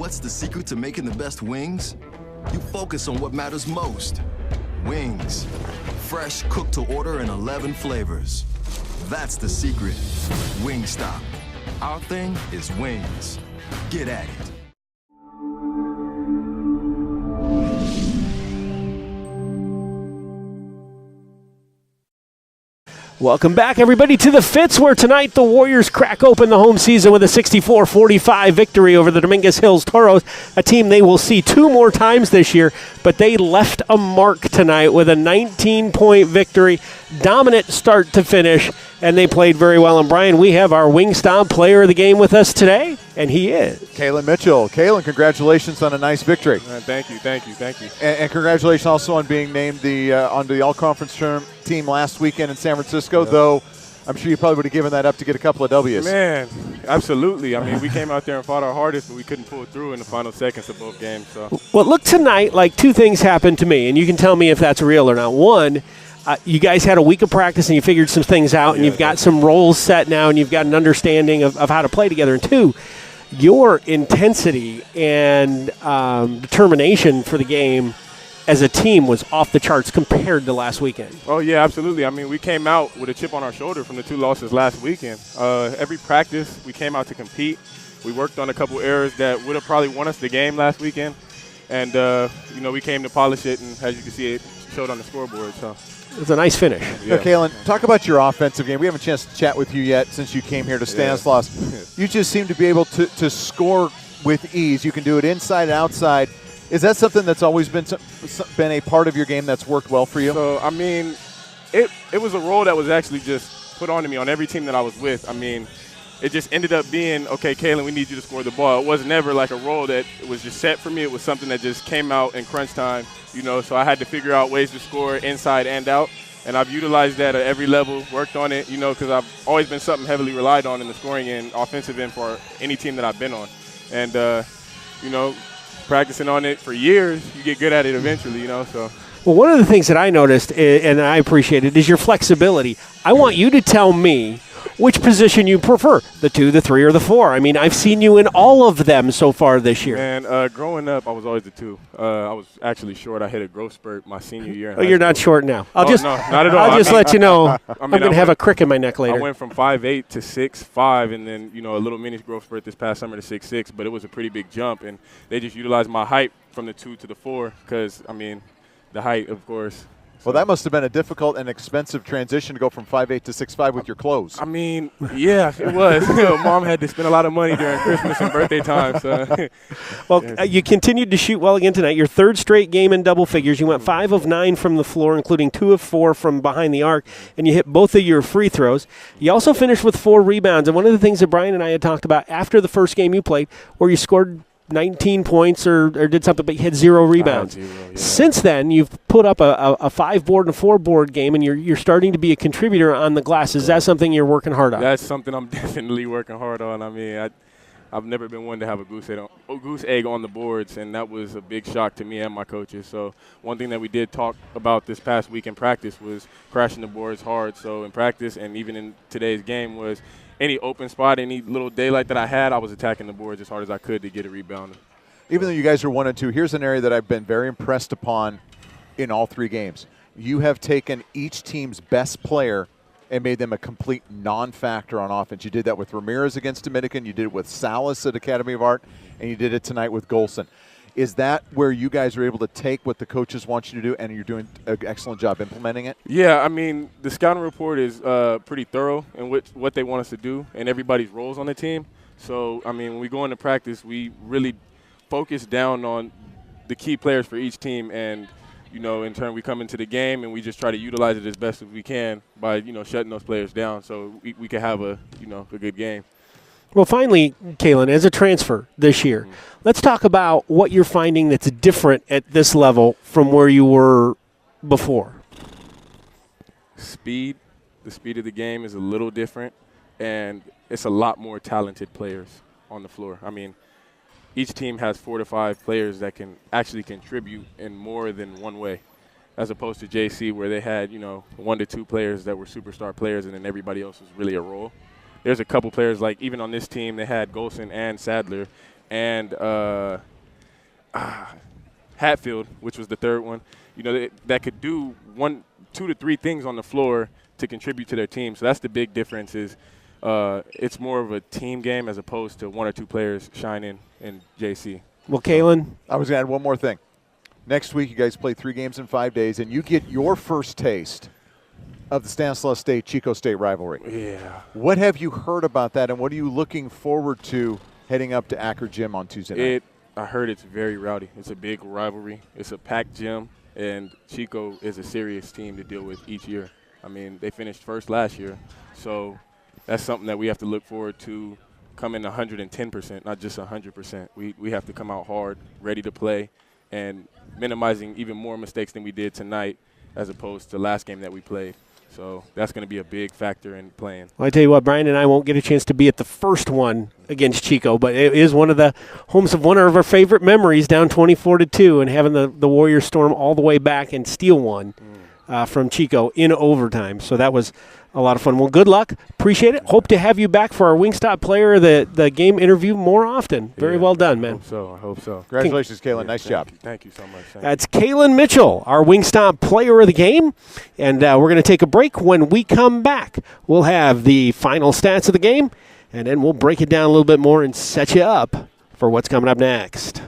What's the secret to making the best wings? You focus on what matters most. Wings. Fresh, cooked to order in 11 flavors. That's the secret. Wingstop. Our thing is wings. Get at it. Welcome back, everybody, to the Fitz, where tonight the Warriors crack open the home season with a 64-45 victory over the Dominguez Hills Toros, a team they will see 2 more times this year, but they left a mark tonight with a 19-point victory, dominant start to finish, and they played very well. And, Brian, we have our Wingstop player of the game with us today, and he is Kaelen Mitchell. Kaelen, congratulations on a nice victory. Thank you. And congratulations also on being named onto the All-Conference team last weekend in San Francisco, though I'm sure you probably would have given that up to get a couple of W's. Man, absolutely. I mean, we came out there and fought our hardest, but we couldn't pull through in the final seconds of both games. So. Well, look, tonight, like 2 things happened to me, and you can tell me if that's real or not. One, you guys had a week of practice and you figured some things out, and you've got some roles set now, and you've got an understanding of how to play together. And 2, your intensity and determination for the game as a team was off the charts compared to last weekend. Oh, yeah, absolutely. I mean, we came out with a chip on our shoulder from the 2 losses last weekend. Every practice, we came out to compete. We worked on a couple errors that would have probably won us the game last weekend. And, we came to polish it, and as you can see, it showed on the scoreboard. So. It's a nice finish. Yeah. Kaelen, talk about your offensive game. We haven't a chance to chat with you yet since you came here to Stanislaus. Yeah. You just seem to be able to score with ease. You can do it inside and outside. Is that something that's always been a part of your game that's worked well for you? So, I mean, it was a role that was actually just put onto me on every team that I was with. I mean, it just ended up being, okay, Kaelen, we need you to score the ball. It was never like a role that was just set for me. It was something that just came out in crunch time, so I had to figure out ways to score inside and out. And I've utilized that at every level, worked on it, because I've always been something heavily relied on in the scoring and offensive end for any team that I've been on. And, practicing on it for years, you get good at it eventually, so. Well, one of the things that I noticed, and I appreciated, is your flexibility. I want you to tell me which position you prefer, the 2, the 3, or the 4. I mean, I've seen you in all of them so far this year. Man, growing up, I was always the 2. I was actually short. I hit a growth spurt my senior year. Oh, you're not short now. No, not at all. I'll just let you know I'm going to have a crick in my neck later. I went from 5'8" to 6'5", and then, a little mini growth spurt this past summer to 6'6", but it was a pretty big jump, and they just utilized my height from the 2 to the 4 because, the height, of course. Well, that must have been a difficult and expensive transition to go from 5'8" to 6'5" with your clothes. Yeah, it was. Mom had to spend a lot of money during Christmas and birthday time. So. Well, you continued to shoot well again tonight. Your 3rd straight game in double figures. You went 5 of 9 from the floor, including 2 of 4 from behind the arc, and you hit both of your free throws. You also finished with 4 rebounds. And one of the things that Brian and I had talked about after the first game you played, where you scored 19 points or did something, but you had 0 rebounds. Since then, you've put up a 5-board and a 4-board game, and you're starting to be a contributor on the glass. Is that something you're working hard on? That's something I'm definitely working hard on. I've never been one to have a goose egg on the boards, and that was a big shock to me and my coaches. So one thing that we did talk about this past week in practice was crashing the boards hard. So in practice and even in today's game was any open spot, any little daylight that I had, I was attacking the boards as hard as I could to get a rebound. Even though you guys are 1 and 2, here's an area that I've been very impressed upon in all 3 games. You have taken each team's best player and made them a complete non-factor on offense. You did that with Ramirez against Dominican. You did it with Salas at Academy of Art, and you did it tonight with Golson. Is that where you guys are able to take what the coaches want you to do, and you're doing an excellent job implementing it? Yeah, the scouting report is pretty thorough in what they want us to do and everybody's roles on the team. So, when we go into practice, we really focus down on the key players for each team, and, in turn we come into the game and we just try to utilize it as best as we can by, shutting those players down so we can have a good game. Well, finally, Kaelen, as a transfer this year, let's talk about what you're finding that's different at this level from where you were before. Speed. The speed of the game is a little different, and it's a lot more talented players on the floor. Each team has 4 to 5 players that can actually contribute in more than one way, as opposed to JC where they had, 1 to 2 players that were superstar players and then everybody else was really a role. There's a couple players, like even on this team, they had Golson and Sadler, and Hatfield, which was the third one. You know, that could do 1, 2 to 3 things on the floor to contribute to their team. So that's the big difference is it's more of a team game as opposed to 1 or 2 players shining in JC. Well, Kaelen. I was going to add one more thing. Next week, you guys play 3 games in 5 days, and you get your first taste of the Stanislaus State-Chico State rivalry. Yeah. What have you heard about that, and what are you looking forward to heading up to Acker Gym on Tuesday night? I heard it's very rowdy. It's a big rivalry. It's a packed gym, and Chico is a serious team to deal with each year. I mean, they finished first last year, so that's something that we have to look forward to coming 110%, not just 100%. We have to come out hard, ready to play, and minimizing even more mistakes than we did tonight as opposed to last game that we played. So that's going to be a big factor in playing. Well, I tell you what, Brian and I won't get a chance to be at the first one against Chico, but it is one of the homes of one of our favorite memories, down 24-2, and having the Warriors storm all the way back and steal one from Chico in overtime. So that was a lot of fun. Well, good luck. Appreciate it. Hope to have you back for our Wingstop Player of the Game interview more often. Very well done, man. I hope so. Congratulations, Kaelen. Nice job. Thank you so much. That's Kaelen Mitchell, our Wingstop Player of the Game. And we're going to take a break. When we come back, we'll have the final stats of the game, and then we'll break it down a little bit more and set you up for what's coming up next.